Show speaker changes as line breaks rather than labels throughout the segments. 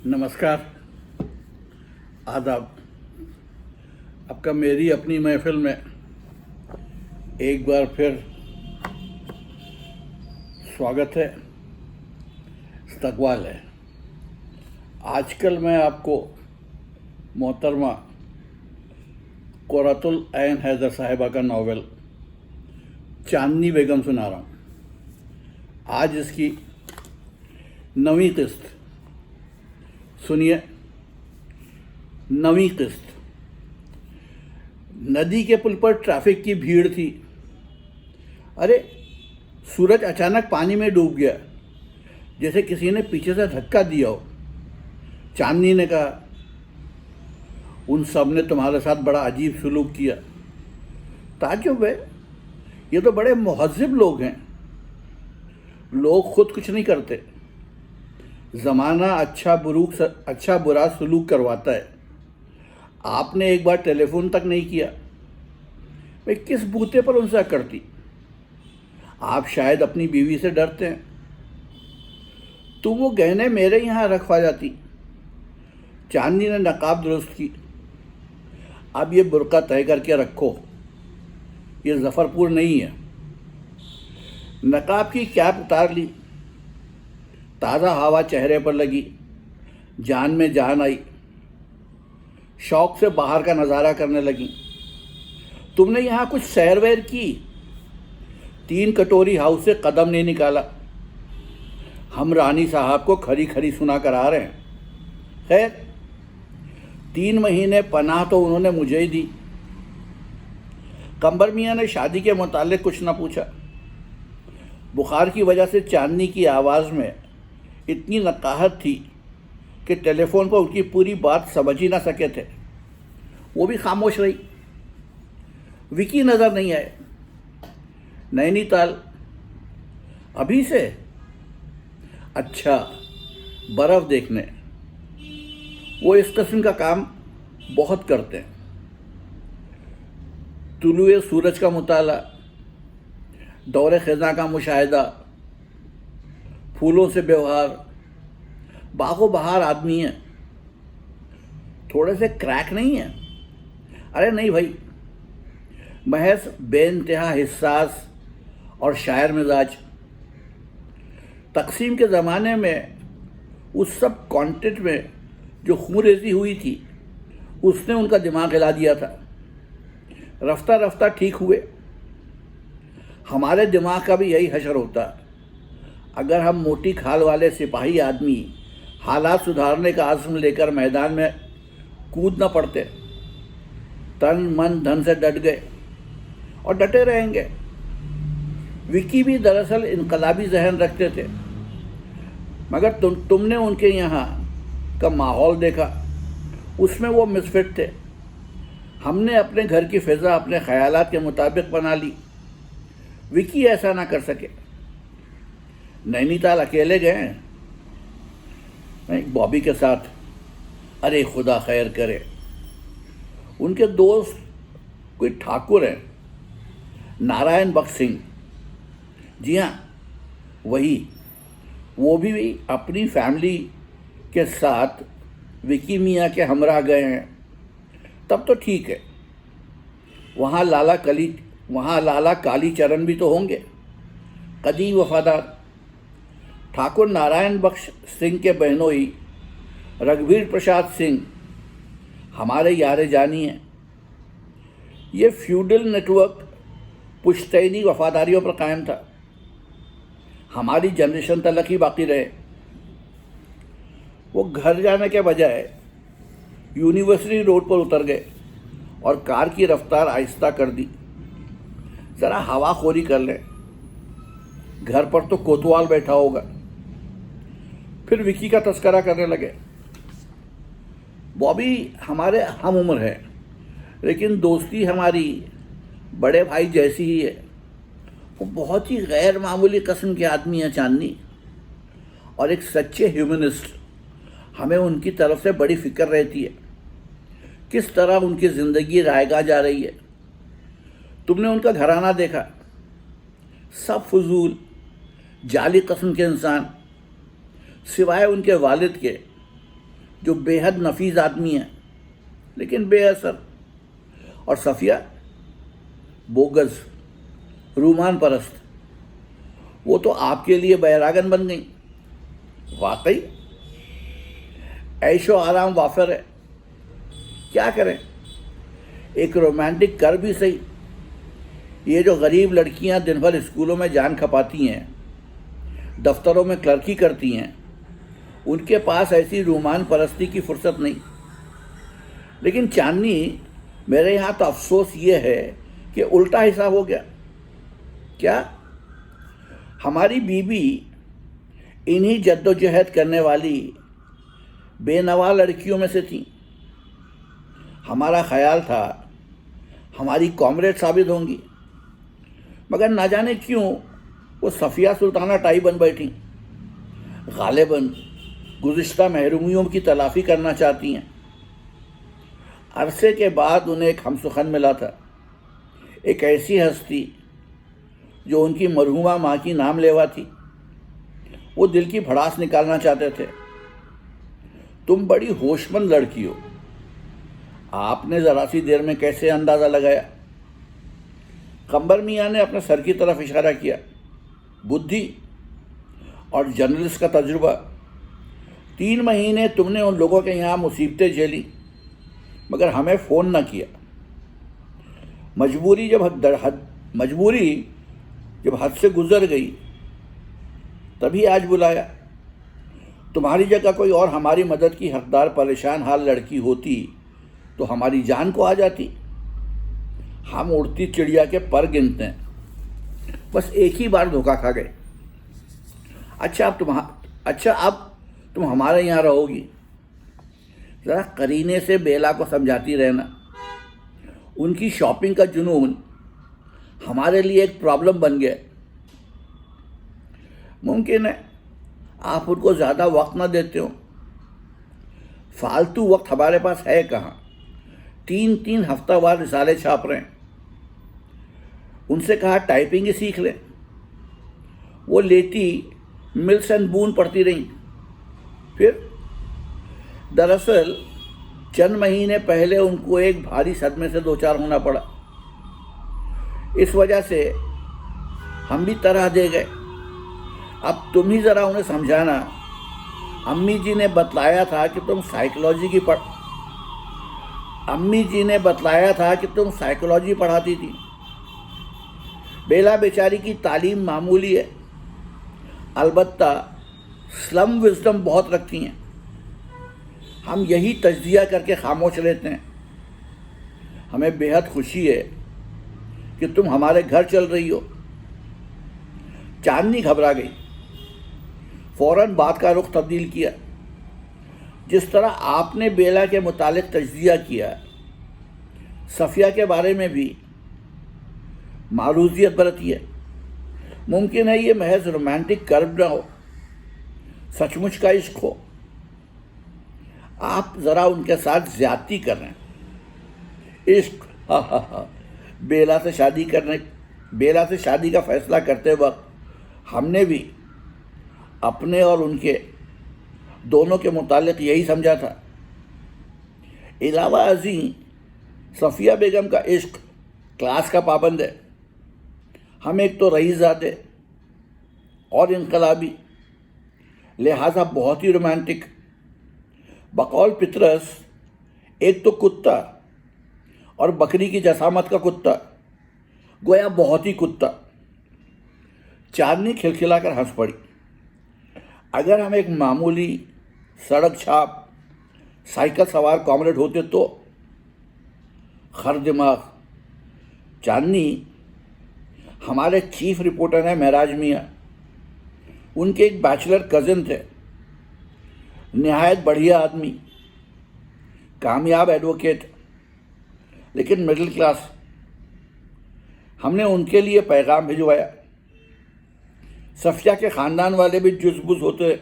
नमस्कार, आदाब। आपका मेरी अपनी महफिल में एक बार फिर स्वागत है, इस्तकबाल है। आजकल मैं आपको मोहतरमा कुर्रतुल ऐन हैदर साहिबा का नावल चांदनी बेगम सुना रहा हूँ। आज इसकी 9वीं किस्त सुनिए। 9वीं किस्त। नदी के पुल पर ट्रैफिक की भीड़ थी। अरे, सूरज अचानक पानी में डूब गया, जैसे किसी ने पीछे से धक्का दिया हो। चांदनी ने कहा, उन सब ने तुम्हारे साथ बड़ा अजीब सलूक किया। ताज्जुब है, ये तो बड़े मुहज़्ज़िब लोग हैं। लोग खुद कुछ नहीं करते, ज़माना अच्छा बुरा सलूक करवाता है। आपने एक बार टेलीफोन तक नहीं किया। मैं किस बूते पर उनसे करती? आप शायद अपनी बीवी से डरते हैं। तो वो गहने मेरे यहाँ रखवा जाती। चांदनी ने नकाब दुरुस्त की। अब ये बुर्का तय करके रखो, ये जफ़रपुर नहीं है। नकाब की कैप उतार ली। ताज़ा हवा चेहरे पर लगी, जान में जान आई। शौक से बाहर का नज़ारा करने लगी। तुमने यहाँ कुछ सैर वैर की? 3 कटोरी हाउस से कदम नहीं निकाला। हम रानी साहब को खरी खरी सुना कर आ रहे हैं। खैर, 3 महीने पनाह तो उन्होंने मुझे ही दी। कंबर मियाँ ने शादी के मुतालिक कुछ न पूछा। बुखार की वजह से चांदनी की आवाज़ में इतनी नकाहत थी कि टेलीफोन पर उनकी पूरी बात समझ ही ना सके थे। वो भी खामोश रही। विकी नज़र नहीं आए। नैनीताल अभी से? अच्छा, बर्फ़ देखने। वो इस किस्म का काम बहुत करते हैं। तुलुए सूरज का मुताला, दौरे ख़ज़ां का मुशाहिदा, फूलों से व्यवहार। बागो बहार आदमी है। थोड़े से क्रैक नहीं है? अरे नहीं भाई, महज बेइंतहा हिस्सास और शायर मिजाज। तकसीम के ज़माने में उस सब कॉन्टेंट में जो खूनरेज़ी हुई थी, उसने उनका दिमाग हिला दिया था। रफ्ता रफ्ता ठीक हुए। हमारे दिमाग का भी यही हशर होता। अगर हम मोटी खाल वाले सिपाही आदमी हालात सुधारने का आज़म लेकर मैदान में कूद न पड़ते, तन मन धन से डट गए और डटे रहेंगे। विकी भी दरअसल इनकलाबी जहन रखते थे, मगर तुमने उनके यहाँ का माहौल देखा, उसमें वो मिसफिट थे। हमने अपने घर की फ़िज़ा अपने ख़यालात के मुताबिक बना ली। विकी ऐसा ना कर सके। नैनीताल अकेले गए हैं? नहीं, बॉबी के साथ। अरे खुदा खैर करे। उनके दोस्त कोई ठाकुर हैं, नारायण बख्श सिंह। जी हाँ, वही। वो भी अपनी फैमिली के साथ विकी मियाँ के हमरा गए हैं। तब तो ठीक है। वहाँ लाला काली चरण भी तो होंगे, कदीम वफादार। ठाकुर नारायण बख्श सिंह के बहनोई रघुवीर प्रसाद सिंह हमारे यारे जानी हैं। ये फ्यूडल नेटवर्क पुश्तैनी वफादारियों पर कायम था। हमारी जनरेशन तलक ही बाकी रहे। वो घर जाने के बजाय यूनिवर्सिटी रोड पर उतर गए और कार की रफ्तार आहिस्ता कर दी। ज़रा हवाखोरी कर लें। घर पर तो कोतवाल बैठा होगा। फिर विकी का तस्करा करने लगे। बॉबी हमारे हम उम्र है, लेकिन दोस्ती हमारी बड़े भाई जैसी ही है। वो बहुत ही गैर मामूली किस्म के आदमी हैं चांदनी, और एक सच्चे ह्यूमनिस्ट। हमें उनकी तरफ से बड़ी फिक्र रहती है, किस तरह उनकी ज़िंदगी रायगा जा रही है। तुमने उनका घराना देखा, सब फजूल जाली किस्म के इंसान। सिवाय उनके वालिद के, जो बेहद नफीस आदमी हैं लेकिन बेअसर, और सफ़िया बोगस, रूमान परस्त, वो तो आपके लिए बैरागन बन गई। वाकई ऐशो आराम वाफर है, क्या करें, एक रोमांटिक कर भी सही। ये जो गरीब लड़कियां दिन भर स्कूलों में जान खपाती हैं, दफ्तरों में क्लर्की करती हैं, उनके पास ऐसी रूमान परस्ती की फुर्सत नहीं। लेकिन चांदनी, मेरे यहाँ तो अफसोस ये है कि उल्टा हिसाब हो गया। क्या? हमारी बीबी इन्हीं जद्दोजहद करने वाली बेनवा लड़कियों में से थी। हमारा ख्याल था हमारी कॉमरेड साबित होंगी, मगर ना जाने क्यों वो सफ़िया सुल्ताना टाई बन बैठी। गालिबन गुज़िश्ता महरूमियों की तलाफ़ी करना चाहती हैं। अरसे के बाद उन्हें एक हमसुखन मिला था, एक ऐसी हस्ती जो उनकी मरहुमा माँ की नाम लेवा थी। वो दिल की भड़ास निकालना चाहते थे। तुम बड़ी होशमंद लड़की हो, आपने ज़रा सी देर में कैसे अंदाज़ा लगाया? कंबर मियाँ ने अपने सर की तरफ इशारा किया। बुद्धि और जर्नलिस्ट का तजुर्बा। 3 महीने तुमने उन लोगों के यहाँ मुसीबतें झेली, मगर हमें फ़ोन न किया। मजबूरी जब हद से गुजर गई तभी आज बुलाया। तुम्हारी जगह कोई और हमारी मदद की हकदार परेशान हाल लड़की होती तो हमारी जान को आ जाती। हम उड़ती चिड़िया के पर गिनते हैं, बस एक ही बार धोखा खा गए। अच्छा अब तुम हमारे यहाँ रहोगी। ज़रा करीने से बेला को समझाती रहना। उनकी शॉपिंग का जुनून हमारे लिए एक प्रॉब्लम बन गया। मुमकिन है आप उनको ज़्यादा वक्त ना देते हो। फालतू वक्त हमारे पास है कहाँ। 3 हफ्तावार रिसाले छाप रहे हैं। उनसे कहा टाइपिंग ही सीख लें। वो लेटी मिल्स एंड बून पढ़ती रहीं। फिर दरअसल चंद महीने पहले उनको एक भारी सदमे से दो चार होना पड़ा। इस वजह से हम भी तरह दे गए। अब तुम ही ज़रा उन्हें समझाना। अम्मी जी ने बतलाया था कि तुम साइकोलॉजी पढ़ाती थी। बेला बेचारी की तालीम मामूली है, अलबत्ता स्लम विज़डम बहुत रखती हैं। हम यही तज्जिया करके खामोश रहते हैं। हमें बेहद खुशी है कि तुम हमारे घर चल रही हो। चांदनी घबरा गई, फौरन बात का रुख तब्दील किया। जिस तरह आपने बेला के मुतालिक तज्जिया किया, सफ़िया के बारे में भी मारूजियत बरती है। मुमकिन है ये महज रोमांटिक कर्व न हो, सचमुच का इश्क हो। आप ज़रा उनके साथ ज़्यादती कर रहे हैं। इश्क, हा हा हा। बेला से शादी का फ़ैसला करते वक्त हमने भी अपने और उनके दोनों के मुतालिक यही समझा था। इलावा अज़ीं, सफ़िया बेगम का इश्क क्लास का पाबंद है। हम एक तो रईसज़ादे और इनकलाबी, लिहाजा बहुत ही रोमांटिक। बकौल पितरस, एक तो कुत्ता और बकरी की जसामत का कुत्ता, गोया बहुत ही कुत्ता। चांदनी खिलखिलाकर हंस पड़ी। अगर हम एक मामूली सड़क छाप साइकिल सवार कॉमरेड होते तो। खर दिमाग। चांदनी, हमारे चीफ रिपोर्टर हैं महराज मियाँ। उनके एक बैचलर कज़न थे, निहायत बढ़िया आदमी, कामयाब एडवोकेट, लेकिन मिडिल क्लास। हमने उनके लिए पैगाम भिजवाया। सफ़िया के ख़ानदान वाले भी जुज़बुज़ होते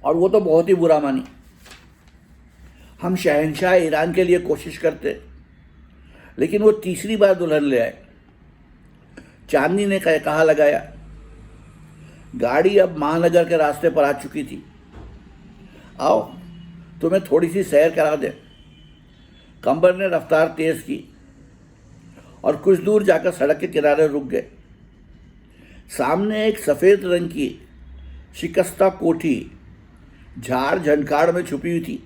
और वो तो बहुत ही बुरा मानी। हम शहंशाह ईरान के लिए कोशिश करते, लेकिन वो तीसरी बार दुल्हन ले आए। चांदनी ने कहा लगाया, गाड़ी अब महानगर के रास्ते पर आ चुकी थी। आओ तुम्हें थोड़ी सी सैर करा दे। कंबर ने रफ्तार तेज की और कुछ दूर जाकर सड़क के किनारे रुक गए। सामने एक सफेद रंग की शिकस्ता कोठी झाड़ झंकाड़ में छुपी हुई थी।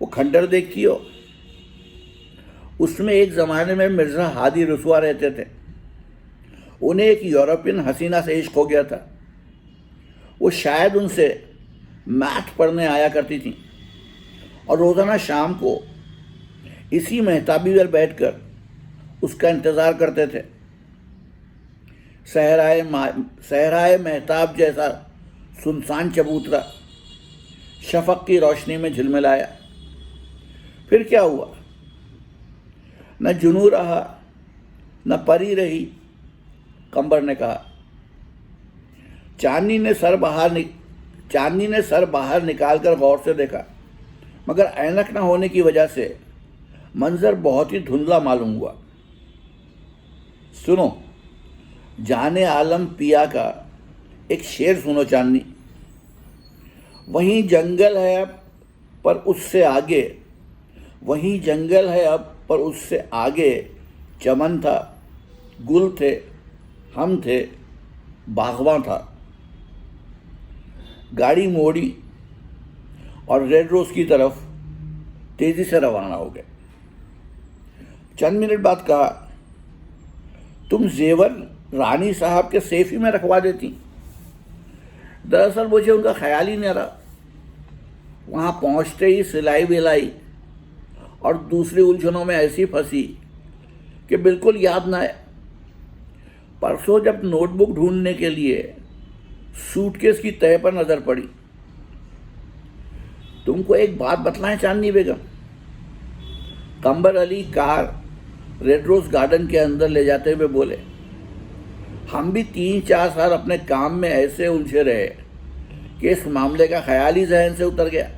वो खंडर देखती हो, उसमें एक जमाने में मिर्जा हादी रसुआ रहते थे। उन्हें एक यूरोपियन हसीना से इश्क हो गया था। वो शायद उनसे मैथ पढ़ने आया करती थी और रोज़ाना शाम को इसी मेहताबी पर बैठकर उसका इंतज़ार करते थे। सहराए मेहताब जैसा सुनसान चबूतरा शफक की रोशनी में झिलमिलाया। फिर क्या हुआ? न जुनू रहा न परी रही, कंबर ने कहा। चांदनी ने सर बाहर निकालकर गौर से देखा, मगर ऐनक न होने की वजह से मंजर बहुत ही धुंधला मालूम हुआ। सुनो, जाने आलम पिया का एक शेर सुनो चांदनी। वहीं जंगल है अब पर उससे आगे, वहीं जंगल है अब पर उससे आगे चमन था, गुल थे, हम थे, बागवां था। गाड़ी मोड़ी और रेड रोज की तरफ तेजी से रवाना हो गए। चंद मिनट बाद कहा, तुम जेवर रानी साहब के सेफ ही में रखवा देती। दरअसल मुझे उनका ख्याल ही नहीं रहा। वहाँ पहुँचते ही सिलाई बिलाई और दूसरी उलझनों में ऐसी फंसी कि बिल्कुल याद ना आए। परसों जब नोटबुक ढूंढने के लिए सूटकेस की तह पर नजर पड़ी। तुमको एक बात बतलाएं Chandni Begum, Qambar Ali car red rose garden के अंदर ले जाते हुए बोले, हम भी 3-4 साल अपने काम में ऐसे उलझे रहे कि इस मामले का ख्याल ही जहन से उतर गया,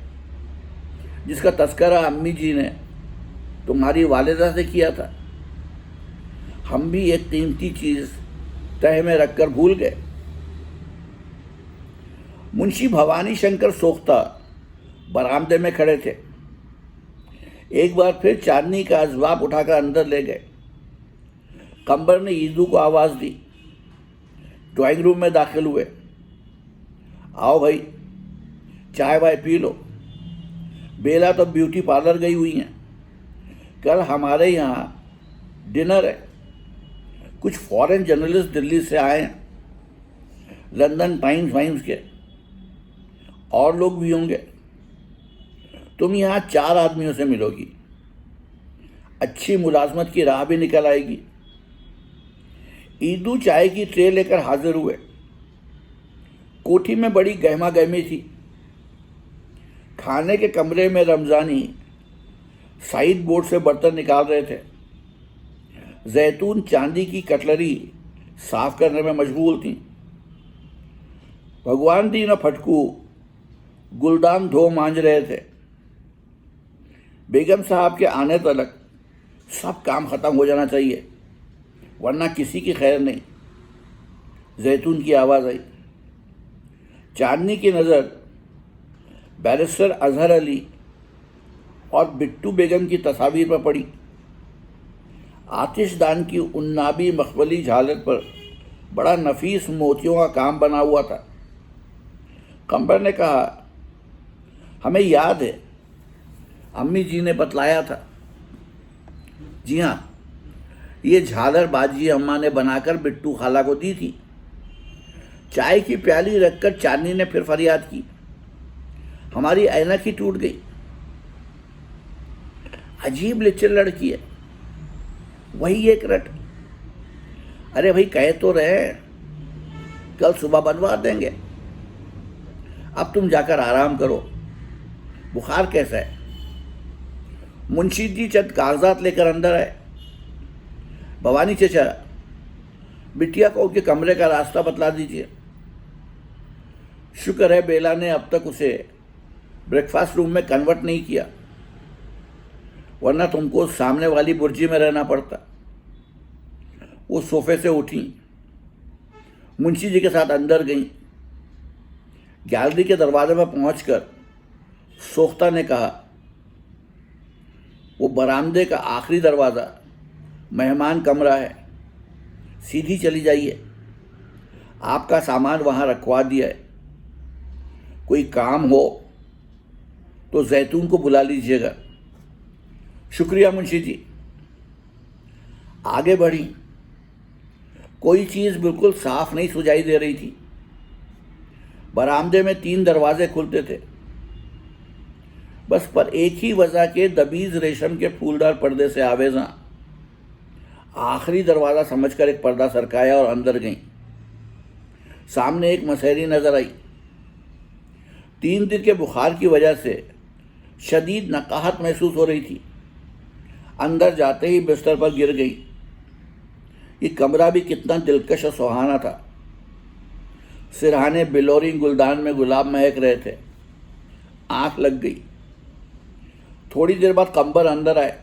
जिसका तस्करा अम्मी जी ने तुम्हारी वालिदा से किया था। हम भी एक कीमती चीज तह में रखकर भूल गए। मुंशी भवानी शंकर सोख्ता बरामदे में खड़े थे। एक बार फिर चांदनी का असबाब उठाकर अंदर ले गए। कंबर ने ईदू को आवाज दी। ड्राइंग रूम में दाखिल हुए। आओ भाई, चाय वाय पी लो। बेला तो ब्यूटी पार्लर गई हुई हैं। कल हमारे यहाँ डिनर है। कुछ फॉरेन जर्नलिस्ट दिल्ली से आए हैं, लंदन टाइम्स के, और लोग भी होंगे। तुम यहाँ 4 आदमियों से मिलोगी। अच्छी मुलाजमत की राह भी निकल आएगी। ईदू चाय की ट्रे लेकर हाजिर हुए। कोठी में बड़ी गहमा गहमी थी। खाने के कमरे में रमजानी साइड बोर्ड से बर्तन निकाल रहे थे। जैतून चांदी की कटलरी साफ करने में मशगूल थी। भगवान दी न फटकू गुलदान धो मांज रहे थे। बेगम साहब के आने तक सब काम खत्म हो जाना चाहिए, वरना किसी की खैर नहीं। जैतून की आवाज़ आई। चांदनी की नज़र बैरिस्टर अजहर अली और बिट्टू बेगम की तस्वीर पर पड़ी। आतिशदान की उन्नाबी मखमली झालर पर बड़ा नफीस मोतियों का काम बना हुआ था। कंबर ने कहा, हमें याद है, अम्मी जी ने बतलाया था। जी हाँ, ये झालर बाजी अम्मा ने बनाकर बिट्टू खाला को दी थी। चाय की प्याली रखकर चांदनी ने फिर फरियाद की, हमारी ऐनक ही टूट गई। अजीब लिचर लड़की है, वही एक रट। अरे भाई, कहे तो रहे कल सुबह बनवा देंगे। अब तुम जाकर आराम करो। बुखार कैसा है? मुंशी जी चंद कागजात लेकर अंदर आए। भवानी चचा, बिटिया को उनके कमरे का रास्ता बतला दीजिए। शुक्र है बेला ने अब तक उसे ब्रेकफास्ट रूम में कन्वर्ट नहीं किया, वरना तुमको सामने वाली बुर्जी में रहना पड़ता। वो सोफे से उठी। मुंशी जी के साथ अंदर गईं। गैलरी के दरवाजे पर पहुंचकर सोख्ता ने कहा, वो बरामदे का आखिरी दरवाज़ा मेहमान कमरा है, सीधी चली जाइए, आपका सामान वहाँ रखवा दिया है, कोई काम हो तो जैतून को बुला लीजिएगा। शुक्रिया मुंशी जी। आगे बढ़ी। कोई चीज़ बिल्कुल साफ नहीं सुझाई दे रही थी। बरामदे में 3 दरवाजे खुलते थे, बस पर एक ही वजह के दबीज रेशम के फूलदार पर्दे से आवेज़ा आखिरी दरवाज़ा समझकर एक पर्दा सरकाया और अंदर गईं। सामने एक मसहरी नजर आई। 3 दिन के बुखार की वजह से शदीद नकाहत महसूस हो रही थी। अंदर जाते ही बिस्तर पर गिर गई। ये कमरा भी कितना दिलकश और सुहाना था। सिरहाने बिलोरी गुलदान में गुलाब महक रहे थे। आंख लग गई। थोड़ी देर बाद कंबर अंदर आए।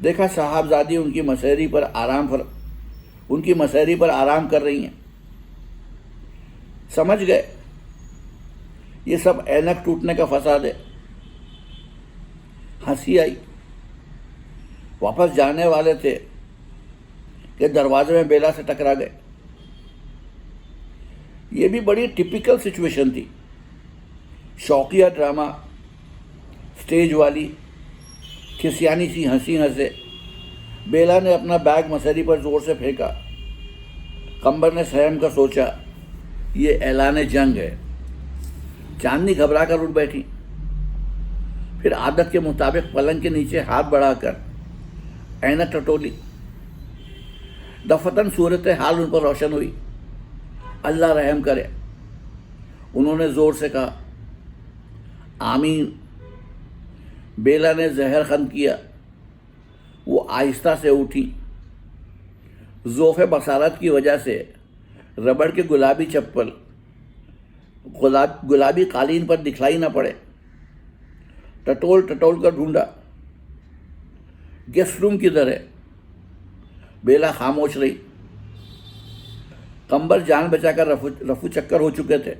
देखा साहबजादी उनकी मसहरी पर आराम कर रही हैं। समझ गए ये सब ऐनक टूटने का फसाद है। हंसी आई। वापस जाने वाले थे कि दरवाजे में बेला से टकरा गए। ये भी बड़ी टिपिकल सिचुएशन थी। शौकिया ड्रामा, स्टेज वाली खिसियानी सी हंसी हंसे। बेला ने अपना बैग मसहरी पर जोर से फेंका। कंबर ने सहम कर सोचा, ये ऐलान जंग है। चांदनी घबरा कर उठ बैठी। फिर आदत के मुताबिक पलंग के नीचे हाथ बढ़ाकर ऐनक टटोली। दफतन सूरत हाल उन पर रोशन हुई। अल्लाह रहम करे। उन्होंने जोर से कहा, आमीन। बेला ने जहर खंद किया। वो आहिस्ता से उठी। ज़ोफ़े बसारत की वजह से रबड़ के गुलाबी चप्पल गुलाबी कालीन पर दिखलाई न पड़े। टटोल कर ढूंढा, गेस्ट रूम किधर है। बेला खामोश रही। कंबर जान बचाकर रफू चक्कर हो चुके थे।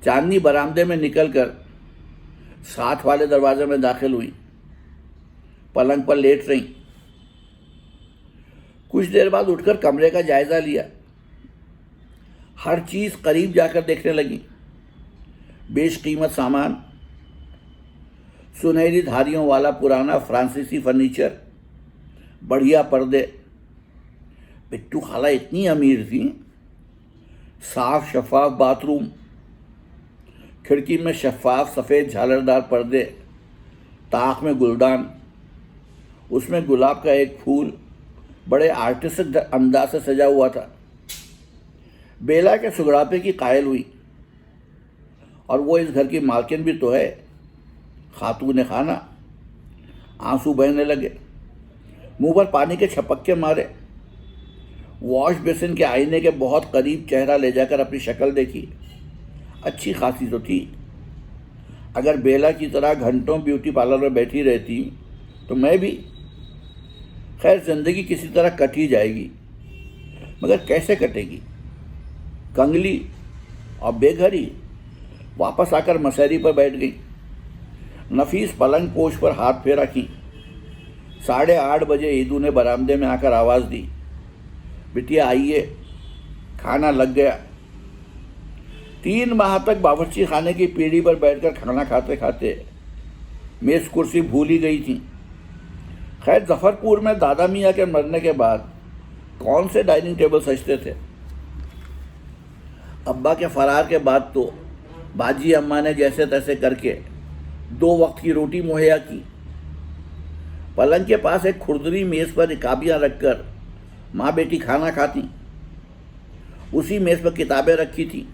चांदनी बरामदे में निकलकर साथ वाले दरवाजे में दाखिल हुई। पलंग पर लेट रही। कुछ देर बाद उठकर कमरे का जायजा लिया। हर चीज़ करीब जाकर देखने लगी। बेशकीमत सामान, सुनहरी धारियों वाला पुराना फ्रांसीसी फर्नीचर, बढ़िया पर्दे। बिट्टू खाला इतनी अमीर थी। साफ शफाफ बाथरूम, खिड़की में शफाफ सफ़ेद झालरदार पर्दे, ताक में गुलदान, उसमें गुलाब का एक फूल बड़े आर्टिस्टिक अंदाज से सजा हुआ था। बेला के सुगड़ापे की कायल हुई। और वो इस घर की मालकिन भी तो है, खातून खाना। आंसू बहने लगे। मुंह पर पानी के छपक्के मारे। वॉश बेसिन के आईने के बहुत करीब चेहरा ले जाकर अपनी शक्ल देखी। अच्छी खासी तो थी। अगर बेला की तरह घंटों ब्यूटी पार्लर में बैठी रहती तो मैं भी। खैर, जिंदगी किसी तरह कट ही जाएगी, मगर कैसे कटेगी? कंगली और बेघरी। वापस आकर मसहरी पर बैठ गई। नफीस पलंग पोश पर हाथ फेरा की। 8:30 बजे ईदू ने बरामदे में आकर आवाज़ दी, बिटिया आइए, खाना लग गया। 3 माह तक बावर्ची खाने की पीढ़ी पर बैठकर खाना खाते खाते मेज़ कुर्सी भूल ही गई थी। खैर, जफरपुर में दादा मियाँ के मरने के बाद कौन से डाइनिंग टेबल सजते थे। अब्बा के फरार के बाद तो बाजी अम्मा ने जैसे तैसे करके 2 वक्त की रोटी मुहैया की। पलंग के पास एक खुरदरी मेज़ पर रिकाबियाँ रखकर माँ बेटी खाना खाती। उसी मेज़ पर किताबें रखी थी।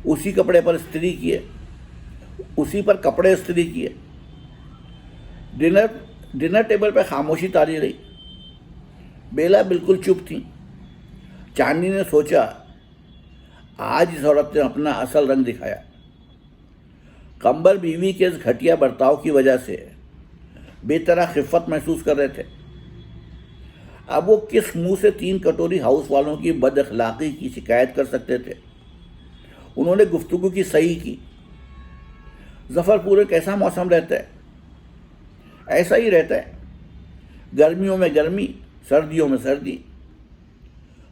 उसी कपड़े पर इस्त्री किए, उसी पर कपड़े इस्त्री किए। डिनर टेबल पर खामोशी तारी रही। बेला बिल्कुल चुप थी। चांदनी ने सोचा, आज इस औरत ने अपना असल रंग दिखाया। कंबर बीवी के इस घटिया बर्ताव की वजह से बेतरह खिफ़त महसूस कर रहे थे। अब वो किस मुंह से 3 कटोरी हाउस वालों की बद अखलाकी की शिकायत कर सकते थे? उन्होंने गुफ्तगू की सही की। जफरपुर में कैसा मौसम रहता है? ऐसा ही रहता है, गर्मियों में गर्मी, सर्दियों में सर्दी।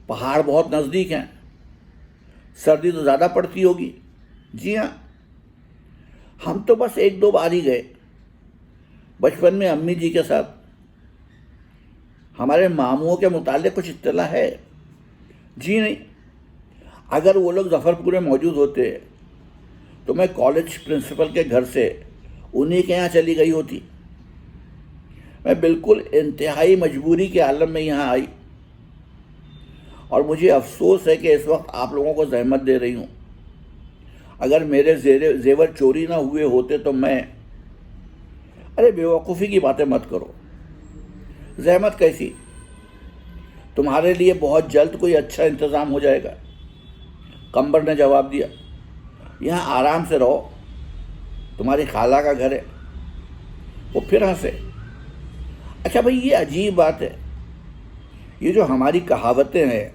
पहाड़ बहुत नज़दीक हैं, सर्दी तो ज़्यादा पड़ती होगी। जी हाँ, हम तो बस 1-2 बार ही गए, बचपन में अम्मी जी के साथ। हमारे मामुओं के मुताल्लिक कुछ इत्तला है? जी नहीं। अगर वो लोग जफरपुर में मौजूद होते तो मैं कॉलेज प्रिंसिपल के घर से उन्हीं के यहाँ चली गई होती। मैं बिल्कुल इंतहाई मजबूरी के आलम में यहाँ आई और मुझे अफसोस है कि इस वक्त आप लोगों को जहमत दे रही हूँ। अगर मेरे जेवर चोरी ना हुए होते तो मैं... अरे बेवकूफ़ी की बातें मत करो। जहमत कैसी? तुम्हारे लिए बहुत जल्द कोई अच्छा इंतज़ाम हो जाएगा। कंबर ने जवाब दिया। यहाँ आराम से रहो, तुम्हारी खाला का घर है। वो फिर हंसे। अच्छा भाई, ये अजीब बात है, ये जो हमारी कहावतें हैं,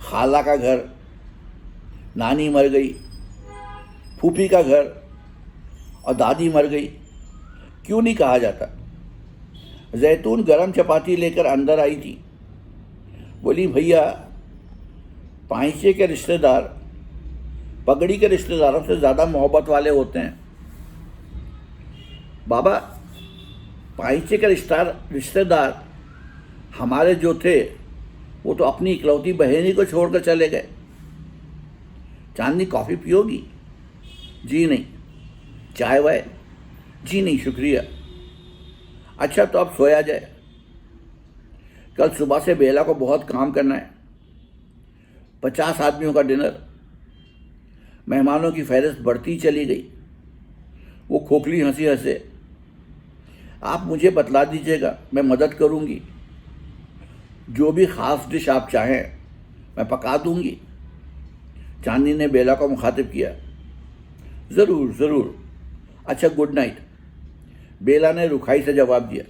खाला का घर, नानी मर गई, फूफी का घर और दादी मर गई, क्यों नहीं कहा जाता? जैतून गरम चपाती लेकर अंदर आई थी। बोली, भैया, पाइंचे के रिश्तेदार पगड़ी के रिश्तेदारों से ज़्यादा मोहब्बत वाले होते हैं। बाबा, पाइंचे के रिश्तेदार हमारे जो थे वो तो अपनी इकलौती बहनी को छोड़कर चले गए। चांदनी, कॉफ़ी पियोगी? जी नहीं। चाय वाय? जी नहीं शुक्रिया। अच्छा तो अब सोया जाए, कल सुबह से बेला को बहुत काम करना है। 50 आदमियों का डिनर। मेहमानों की फहरिस्त बढ़ती चली गई। वो खोखली हंसी हंसे। आप मुझे बतला दीजिएगा, मैं मदद करूंगी। जो भी ख़ास डिश आप चाहें मैं पका दूंगी। चांदनी ने बेला को मुखातिब किया। ज़रूर ज़रूर। अच्छा, गुड नाइट, बेला ने रुखाई से जवाब दिया।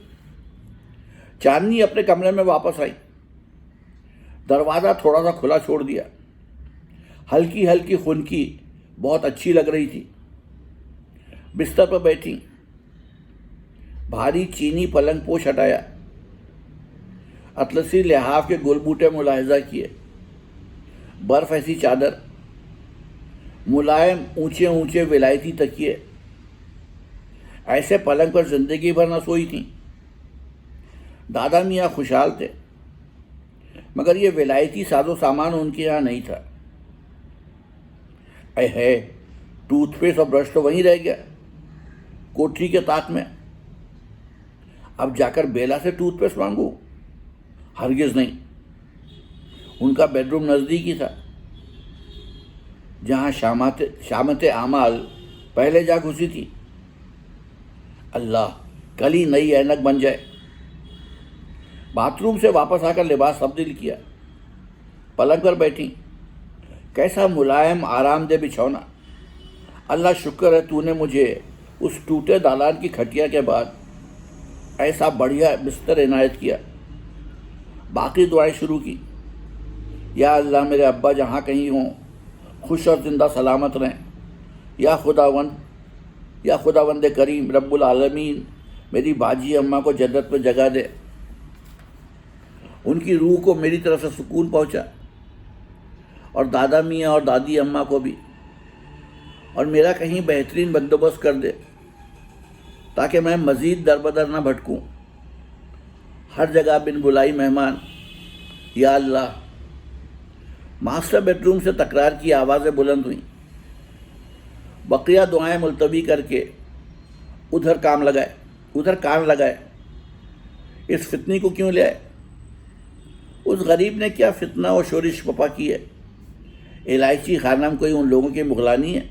चांदनी अपने कमरे में वापस आई। दरवाज़ा थोड़ा सा खुला छोड़ दिया। हल्की हल्की खुनकी बहुत अच्छी लग रही थी। बिस्तर पर बैठी, भारी चीनी पलंग पोश हटाया, अतलसी लिहाफ के गुलबूटे मुलाहिजा किए, बर्फ ऐसी चादर, मुलायम ऊंचे ऊंचे विलायती तकिए। ऐसे पलंग पर जिंदगी भर न सोई थी। दादा मियाँ खुशहाल थे, मगर ये विलायती साजो सामान उनके यहाँ नहीं था। है, टूथपेस्ट और ब्रश तो वहीं रह गया, कोठरी के ताक में। अब जाकर बेला से टूथपेस्ट मांगू? हरगिज नहीं। उनका बेडरूम नज़दीक ही था, जहाँ शामते आमाल पहले जा घुसी थी। अल्लाह, कल ही नई ऐनक बन जाए। बाथरूम से वापस आकर लिबास तब्दील किया, पलंग पर बैठी। कैसा मुलायम आरामदेह बिछौना। अल्लाह शुक्र है तूने मुझे उस टूटे दालान की खटिया के बाद ऐसा बढ़िया बिस्तर इनायत किया। बाकी दुआएं शुरू की। या अल्लाह, मेरे अब्बा जहाँ कहीं हों खुश और ज़िंदा सलामत रहें। या खुदावंद करीम रब्बुल आलमीन मेरी बाजी अम्मा को जन्नत में जगह दे। उनकी रूह को मेरी तरफ से सुकून पहुँचा, और दादा मियाँ और दादी अम्मा को भी। और मेरा कहीं बेहतरीन बंदोबस्त कर दे ताकि मैं मज़ीद दरबदर ना भटकूँ। हर जगह बिन बुलाई मेहमान। या अल्लाह। मास्टर बेडरूम से तकरार की आवाज़ें बुलंद हुईं। बकिया दुआएं मुलतवी करके उधर कान लगाए। इस फितनी को क्यों ले आए? उस गरीब ने क्या फितना और शोरिश पपा की है? इलायची खानम कोई उन लोगों की मुगलानी है?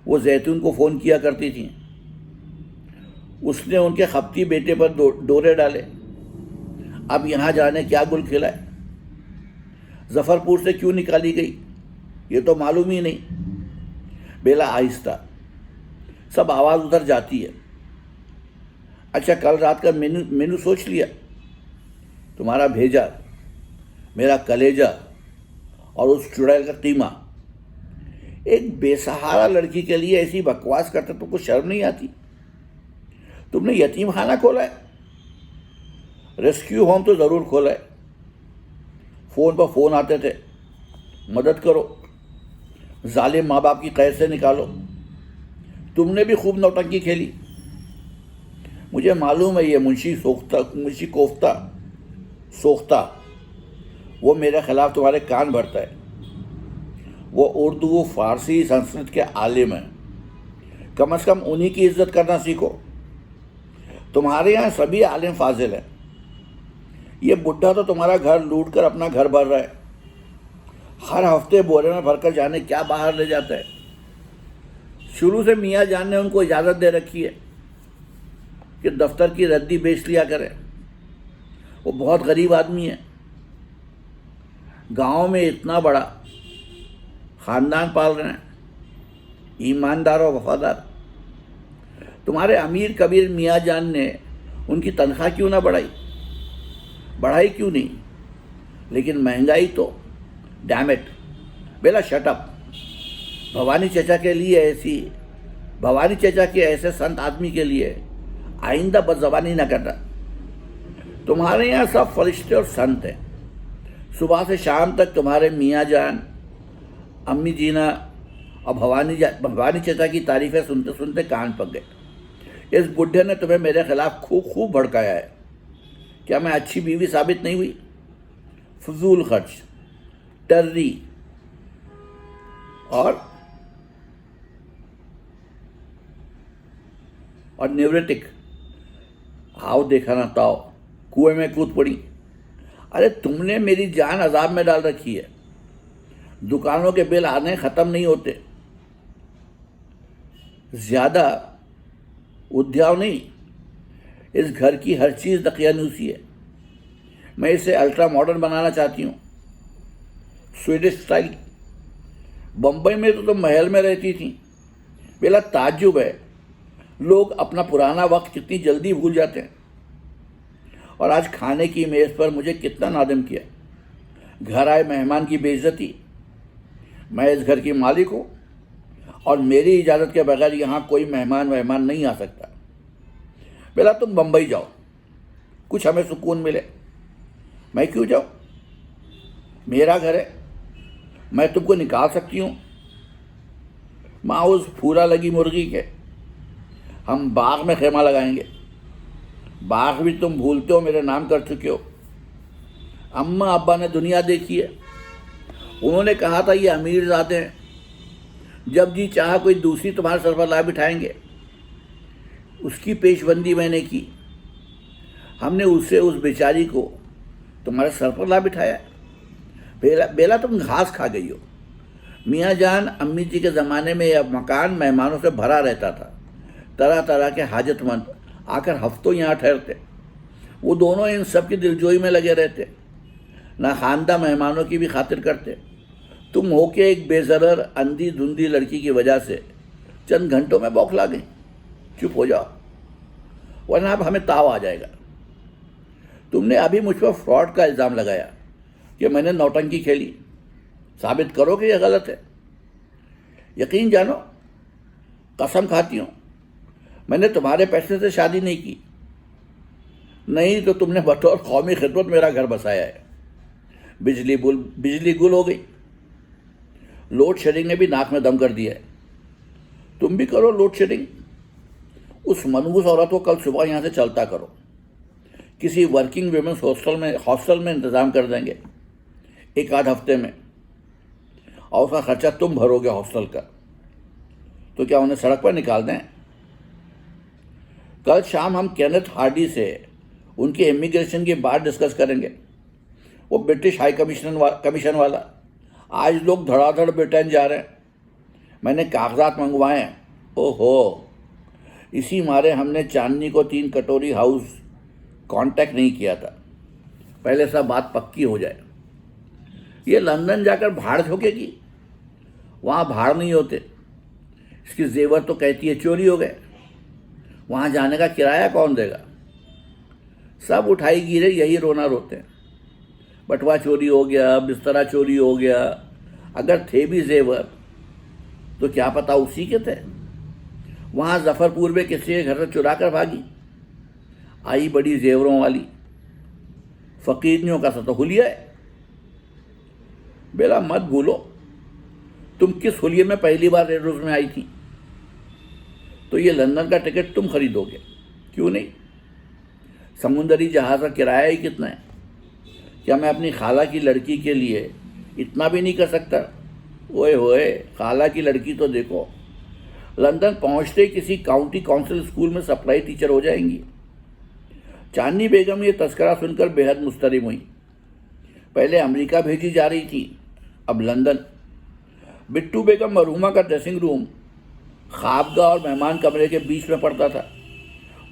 वो जैतून को फ़ोन किया करती थी, उसने उनके खपती बेटे पर डोरे डाले। अब यहाँ जाने क्या गुल खिलाए? जफरपुर से क्यों निकाली गई ये तो मालूम ही नहीं। बेला आहिस्ता, सब आवाज़ उधर जाती है। अच्छा, कल रात का मेनू सोच लिया? तुम्हारा भेजा, मेरा कलेजा और उस चुड़ैल का कीमा। एक बेसहारा लड़की के लिए ऐसी बकवास करते तो कुछ शर्म नहीं आती? तुमने यतीम खाना खोला है, रेस्क्यू होम तो ज़रूर खोला है। फ़ोन पर फ़ोन आते थे, मदद करो, जालिम माँ बाप की कैद से निकालो। तुमने भी खूब नौटंकी खेली। मुझे मालूम है ये मुंशी कोफ्ता सोख्ता वो मेरे खिलाफ तुम्हारे कान भरता है। वो उर्दू फारसी संस्कृत के आलिम हैं, कम से कम उन्हीं की इज्जत करना सीखो। तुम्हारे यहाँ सभी आलिम फाजिल हैं। ये बुढ़ा तो तुम्हारा घर लूट कर अपना घर भर रहा है। हर हफ्ते बोरे में भरकर जाने क्या बाहर ले जाता है। शुरू से मियाँ जान ने उनको इजाज़त दे रखी है कि दफ्तर की रद्दी बेच लिया करें। वो बहुत गरीब आदमी है, गांव में इतना बड़ा ख़ानदान पाल रहे हैं, ईमानदार और वफादार। तुम्हारे अमीर कबीर मियाँ जान ने उनकी तनख्वाह क्यों ना बढ़ाई क्यों नहीं? लेकिन महंगाई तो डैमेट। बेला शटअप। भवानी चचा के ऐसे संत आदमी के लिए आइंदा बदज़बानी न करना। तुम्हारे यहाँ सब फरिश्ते और संत हैं। सुबह से शाम तक तुम्हारे मियाँ जान, अम्मी जीना और भवानी चचा की तारीफ़ें सुनते सुनते कान पक गए। इस बुढ़े ने तुम्हें मेरे खिलाफ खूब भड़काया है। क्या मैं अच्छी बीवी साबित नहीं हुई? फजूल खर्च, टर्री और न्यूरेटिक। हाव देखा ना ताओ, कुएं में कूद पड़ी। अरे तुमने मेरी जान अजाब में डाल रखी है। दुकानों के बिल आने ख़त्म नहीं होते। ज़्यादा उद्याव नहीं, इस घर की हर चीज़ दकियानूसी है। मैं इसे अल्ट्रा मॉडर्न बनाना चाहती हूँ, स्वीडिश स्टाइल। बम्बई में तो तुम महल में रहती थी। बेला ताज्जुब है, लोग अपना पुराना वक्त कितनी जल्दी भूल जाते हैं। और आज खाने की मेज़ पर मुझे कितना नादिम किया। घर आए मेहमान की बेइज्जती। मैं इस घर की मालिक हूँ और मेरी इजाज़त के बगैर यहाँ कोई मेहमान नहीं आ सकता। बेला तुम बम्बई जाओ, कुछ हमें सुकून मिले। मैं क्यों जाऊँ? मेरा घर है, मैं तुमको निकाल सकती हूँ। माँ उस फूला लगी मुर्गी के हम बाग में खेमा लगाएंगे। बाग भी तुम भूलते हो, मेरे नाम कर चुके हो। अम्मा अब्बा ने दुनिया देखी है। उन्होंने कहा था ये अमीरज़ादे हैं, जब जी चाहा कोई दूसरी तुम्हारे सर पर ला बिठाएंगे। उसकी पेशबंदी मैंने की। हमने उससे उस बेचारी को तुम्हारे सर पर ला बिठाया। बेला तुम घास खा गई हो। मियाँ जान अम्मी जी के ज़माने में यह मकान मेहमानों से भरा रहता था। तरह तरह के हाजतमंद आकर हफ्तों यहाँ ठहरते। वो दोनों इन सब की दिलजोई में लगे रहते, ना खानदा मेहमानों की भी खातिर करते। तुम हो के एक बेज़रर अंधी धुंधी लड़की की वजह से चंद घंटों में बौखला गई। चुप हो जाओ, वरना अब हमें ताव आ जाएगा। तुमने अभी मुझ पर फ्रॉड का इल्ज़ाम लगाया कि मैंने नौटंकी खेली। साबित करो कि यह गलत है। यकीन जानो, कसम खाती हूँ, मैंने तुम्हारे पैसे से शादी नहीं की। नहीं तो तुमने बतौर कौमी खिदमत मेरा घर बसाया है। बिजली गुल हो गई। लोड शेडिंग ने भी नाक में दम कर दिया है। तुम भी करो लोड शेडिंग। उस मनहूस औरत को कल सुबह यहाँ से चलता करो। किसी वर्किंग वुमेन्स हॉस्टल में इंतज़ाम कर देंगे एक आध हफ्ते में, और उसका खर्चा तुम भरोगे हॉस्टल का। तो क्या उन्हें सड़क पर निकाल दें? कल शाम हम केनेथ हार्डी से उनकी इमिग्रेशन की बात डिस्कस करेंगे। वो ब्रिटिश हाई कमीशन वाला। आज लोग धड़ाधड़ ब्रिटेन जा रहे हैं। मैंने कागजात मंगवाए हैं। ओहो, इसी मारे हमने चांदनी को 3 कटोरी हाउस कांटेक्ट नहीं किया था। पहले सब बात पक्की हो जाए। ये लंदन जाकर भाड़ झोंकेगी। वहाँ भाड़ नहीं होते। इसकी जेवर तो कहती है चोरी हो गए। वहाँ जाने का किराया कौन देगा? सब उठाई गिरे यही रोना रोते हैं। बटुआ चोरी हो गया, बिस्तरा चोरी हो गया। अगर थे भी जेवर तो क्या पता उसी के थे। वहाँ जफरपुर में किसी के घर से चुरा कर भागी, आई बड़ी जेवरों वाली, फकीरियों का सतो हुलिया है। बेला मत भूलो तुम किस हुलिये में पहली बार रेड रोज में आई थी, तो ये लंदन का टिकट तुम खरीदोगे, क्यों नहीं? समुद्री जहाज का किराया ही कितना है? क्या मैं अपनी खाला की लड़की के लिए इतना भी नहीं कर सकता? ओए होए, खाला की लड़की तो देखो, लंदन पहुंचते ही किसी काउंटी काउंसिल स्कूल में सप्लाई टीचर हो जाएंगी। चांदनी बेगम ये तस्करा सुनकर बेहद मुस्तरिम हुई। पहले अमेरिका भेजी जा रही थी, अब लंदन। बिट्टू बेगम मरहुमा का ड्रेसिंग रूम ख्वाबगाह और मेहमान कमरे के बीच में पड़ता था।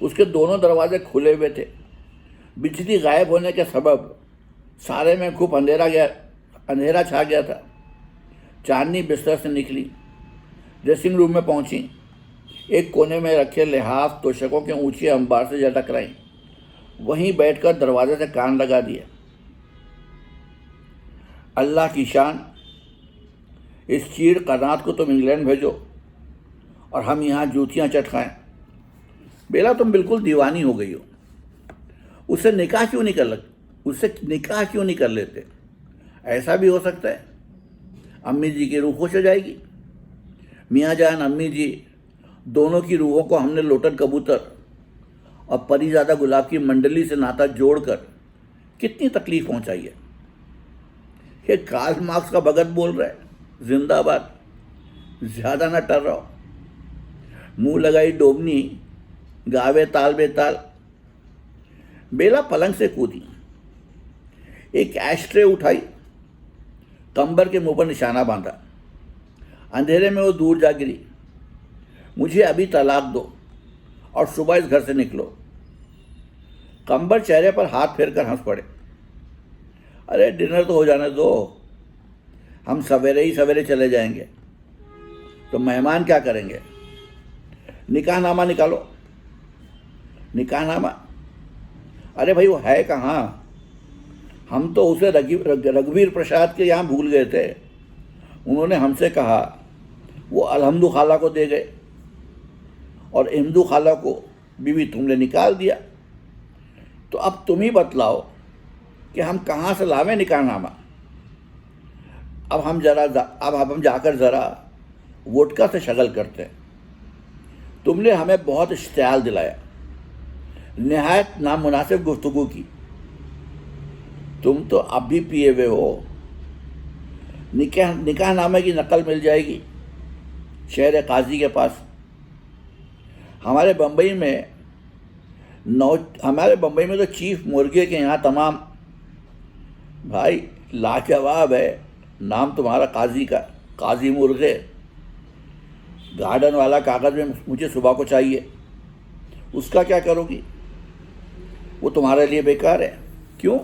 उसके दोनों दरवाजे खुले हुए थे। बिजली गायब होने के सबब सारे में खूब अंधेरा छा गया था। चांदनी बिस्तर से निकली, ड्रेसिंग रूम में पहुंची। एक कोने में रखे लिहाफ तोशकों के ऊंचे अंबार से जा टकराई। वहीं बैठकर दरवाजे से कान लगा दिया। अल्लाह की शान, इस चीड़ कनात को तुम इंग्लैंड भेजो और हम यहाँ जूतियाँ चटकाएं। बेला तुम बिल्कुल दीवानी हो गई हो। उससे निकाह क्यों नहीं कर लेते? ऐसा भी हो सकता है अम्मी जी की रूह खुश हो जाएगी। मियाँ जान, अम्मी जी दोनों की रूहों को हमने लोटन कबूतर और परीज़ादा गुलाब की मंडली से नाता जोड़कर कितनी तकलीफ पहुंचाई है। ये कार्ल मार्क्स का भगत बोल रहा है, जिंदाबाद। ज़्यादा ना टर रहो। मुंह लगाई डोबनी, गावे ताल बेताल। बेला पलंग से कूदी, एक एस्ट्रे उठाई, कंबर के मुंह पर निशाना बांधा। अंधेरे में वो दूर जा गिरी। मुझे अभी तलाक दो और सुबह इस घर से निकलो। कंबर चेहरे पर हाथ फेरकर हंस पड़े। अरे डिनर तो हो जाने दो, हम सवेरे ही सवेरे चले जाएंगे। तो मेहमान क्या करेंगे? निकाहनामा निकालो। निकाहनामा? अरे भाई वो है कहाँ? हम तो उसे रघुवीर प्रसाद के यहाँ भूल गए थे। उन्होंने हमसे कहा वो अलहमदु खाला को दे गए और इमदू खाला को बीवी तुमने निकाल दिया। तो अब तुम ही बतलाओ कि हम कहाँ से लावें निकाहनामा। अब हम जाकर ज़रा वोडका से शगल करते हैं। तुमने हमें बहुत इश्तियाल दिलाया, निहायत नामुनासिब गुफ्तगू की। तुम तो अब भी पिए हुए हो। निकाहनामे की नकल मिल जाएगी शहर काजी के पास। हमारे बम्बई में तो चीफ मुर्गे के यहाँ तमाम। भाई लाजवाब है नाम तुम्हारा काजी का, काजी मुर्गे। गार्डन वाला कागज़ में मुझे सुबह को चाहिए। उसका क्या करोगी? वो तुम्हारे लिए बेकार है। क्यों?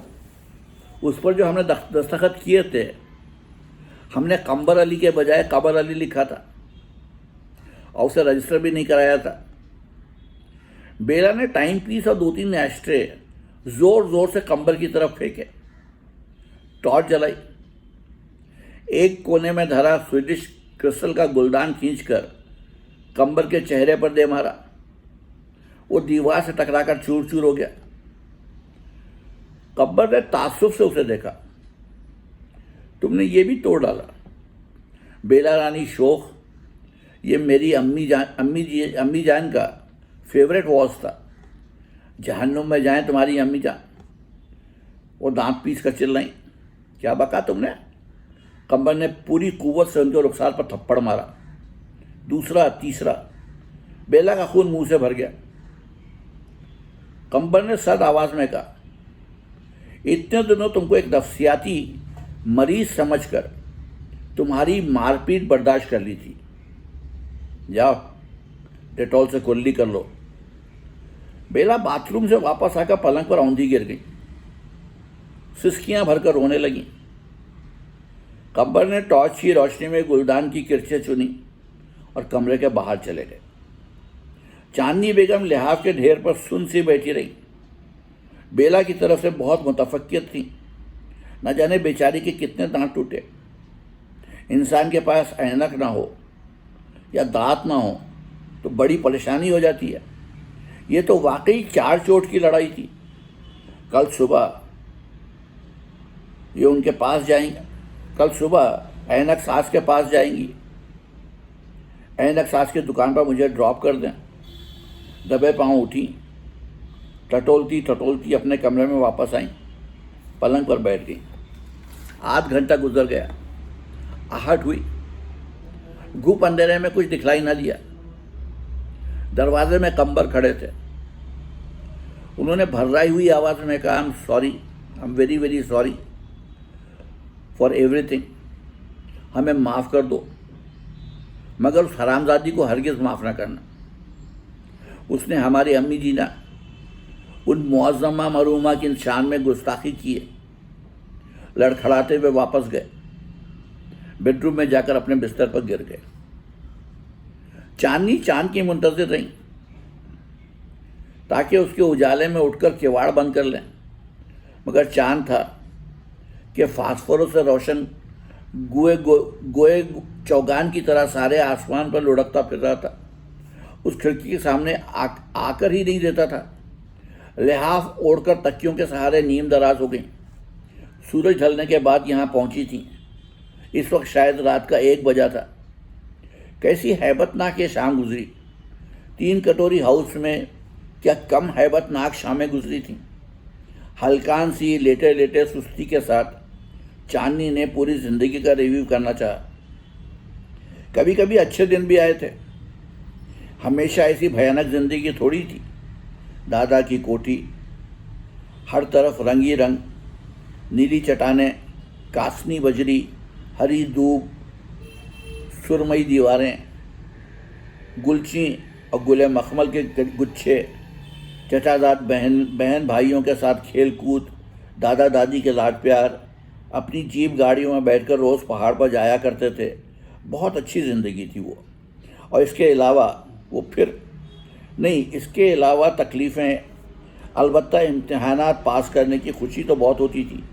उस पर जो हमने दस्तखत किए थे, हमने कंबर अली के बजाय कबर अली लिखा था और उसे रजिस्टर भी नहीं कराया था। बेला ने टाइम पीस और 2-3 एस्ट्रे जोर जोर से कंबर की तरफ फेंके। टॉर्च जलाई। एक कोने में धरा स्वीडिश क्रिस्टल का गुलदान खींचकर कंबर के चेहरे पर दे मारा। वो दीवार से टकराकर चूर चूर हो गया। कंबर ने तासुफ से उसे देखा। तुमने ये भी तोड़ डाला? बेला रानी शोख, ये मेरी अम्मी जान का फेवरेट वॉच था। जहन्नुम में जाए तुम्हारी अम्मी जान। वो दांत पीस कर चिल्लाई। क्या बका तुमने? कंबर ने पूरी कुव्वत से उनके रुखसार पर थप्पड़ मारा। दूसरा, तीसरा। बेला का खून मुंह से भर गया। कंबर ने सद आवाज में कहा, इतने दिनों तुमको एक नफ्सियाती मरीज समझकर तुम्हारी मारपीट बर्दाश्त कर ली थी। जाओ डेटॉल से कुल्ली कर लो। बेला बाथरूम से वापस आकर पलंग पर औंधी गिर गई। सिसकियां भरकर रोने लगी। कंबर ने टॉर्च की रोशनी में गुलदान की किरचें चुनी और कमरे के बाहर चले गए। चांदनी बेगम लिहाफ के ढेर पर सुन सी बैठी रही। बेला की तरफ से बहुत मुतफक्किर थी। न जाने बेचारी के कितने दांत टूटे। इंसान के पास ऐनक ना हो या दांत ना हो तो बड़ी परेशानी हो जाती है। ये तो वाकई चार चोट की लड़ाई थी। कल सुबह ये उनके पास जाएंगे, कल सुबह ऐनक सास के पास जाएंगी। ऐनक सास की दुकान पर मुझे ड्रॉप कर दें। दबे पांव उठी, टटोलती टटोलती अपने कमरे में वापस आई, पलंग पर बैठ गई। आध घंटा गुजर गया। आहट हुई। घुप अंधेरे में कुछ दिखलाई न दिया। दरवाजे में कंबर खड़े थे। उन्होंने भर्राई हुई आवाज में कहा, I am sorry, I am very very sorry for everything. हमें माफ़ कर दो, मगर उस हरामजादी को हरगिज़ माफ़ न करना। उसने हमारी अम्मी जी ना उन मुअज़्ज़मा मरूमा की शान में गुस्ताखी की है। लड़खड़ाते हुए वापस गए। बेडरूम में जाकर अपने बिस्तर पर गिर गए। चांदनी चांद की मुंतज़िर रही ताकि उसके उजाले में उठकर किवाड़ बंद कर लें, मगर चांद था कि फास्फोरस से रोशन गोए चौगान की तरह सारे आसमान पर लुढ़कता फिर रहा था। उस खिड़की के सामने आकर ही नहीं देता था। लिहाफ ओढ़कर तकियों के सहारे नींद दराज हो गई। सूरज ढलने के बाद यहाँ पहुँची थी। इस वक्त शायद रात का 1 बजा था। कैसी हैबतनाक ये शाम गुजरी। 3 कटोरी हाउस में क्या कम हैबतनाक शामें गुजरी थीं। हल्कान सी लेटे लेटे सुस्ती के साथ चांदनी ने पूरी जिंदगी का रिव्यू करना चाहा। कभी कभी अच्छे दिन भी आए थे। हमेशा ऐसी भयानक जिंदगी थोड़ी थी। दादा की कोठी, हर तरफ रंगी रंग, नीली चट्टानें, कासनी बजरी, हरी धूप, सुरमई दीवारें, गुलची और गुले मखमल के गुच्छे, चचाजाद बहन भाइयों के साथ खेल कूद, दादा दादी के लाड प्यार, अपनी जीप गाड़ियों में बैठकर रोज़ पहाड़ पर जाया करते थे। बहुत अच्छी ज़िंदगी थी वो। और इसके अलावा इसके अलावा तकलीफ़ें, अलबत्ता इम्तिहानात पास करने की खुशी तो बहुत होती थी।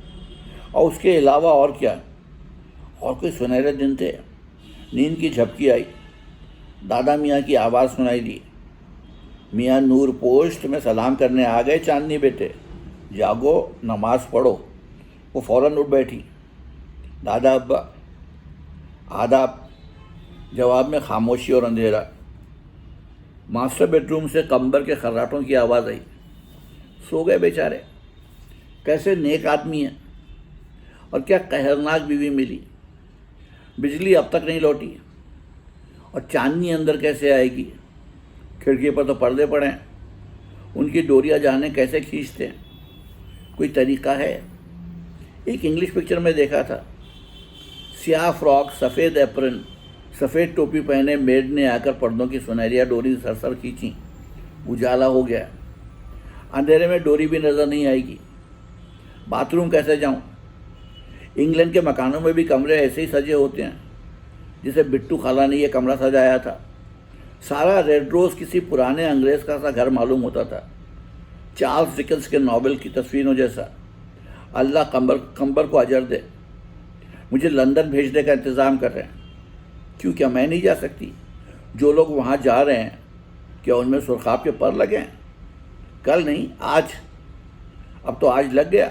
और उसके अलावा और क्या, और कोई सुनहरे दिन थे। नींद की झपकी आई। दादा मियाँ की आवाज़ सुनाई दी, मियाँ नूर पोस्ट में सलाम करने आ गए चांदनी बेटे, जागो नमाज पढ़ो। वो फ़ौरन उठ बैठी। दादा अब्बा, आदाब। जवाब में खामोशी और अंधेरा। मास्टर बेडरूम से कंबर के खर्राटों की आवाज़ आई। सो गए बेचारे। कैसे नेक आदमी हैं और क्या कहरनाक बीवी मिली। बिजली अब तक नहीं लौटी और चांदनी अंदर कैसे आएगी। खिड़की पर तो पर्दे पड़े हैं। उनकी डोरियां जाने कैसे खींचते हैं। कोई तरीका है। एक इंग्लिश पिक्चर में देखा था, स्याह फ्रॉक, सफ़ेद एप्रन, सफ़ेद टोपी पहने मेड ने आकर पर्दों की सुनहरिया डोरी सरसर खींची। उजाला हो गया। अंधेरे में डोरी भी नज़र नहीं आएगी। बाथरूम कैसे जाऊं। इंग्लैंड के मकानों में भी कमरे ऐसे ही सजे होते हैं जिसे बिट्टू खाला ने यह कमरा सजाया था। सारा रेड रोज़ किसी पुराने अंग्रेज़ का सा घर मालूम होता था, चार्ल्स डिकेंस के नॉवेल की तस्वीरों जैसा। अल्लाह कंबर को अजर दे। मुझे लंदन भेजने का इंतज़ाम कर रहे हैं। क्यों, क्या मैं नहीं जा सकती। जो लोग वहाँ जा रहे हैं क्या उनमें सुरखाब के पर लगे हैं। कल नहीं, आज। अब तो आज लग गया।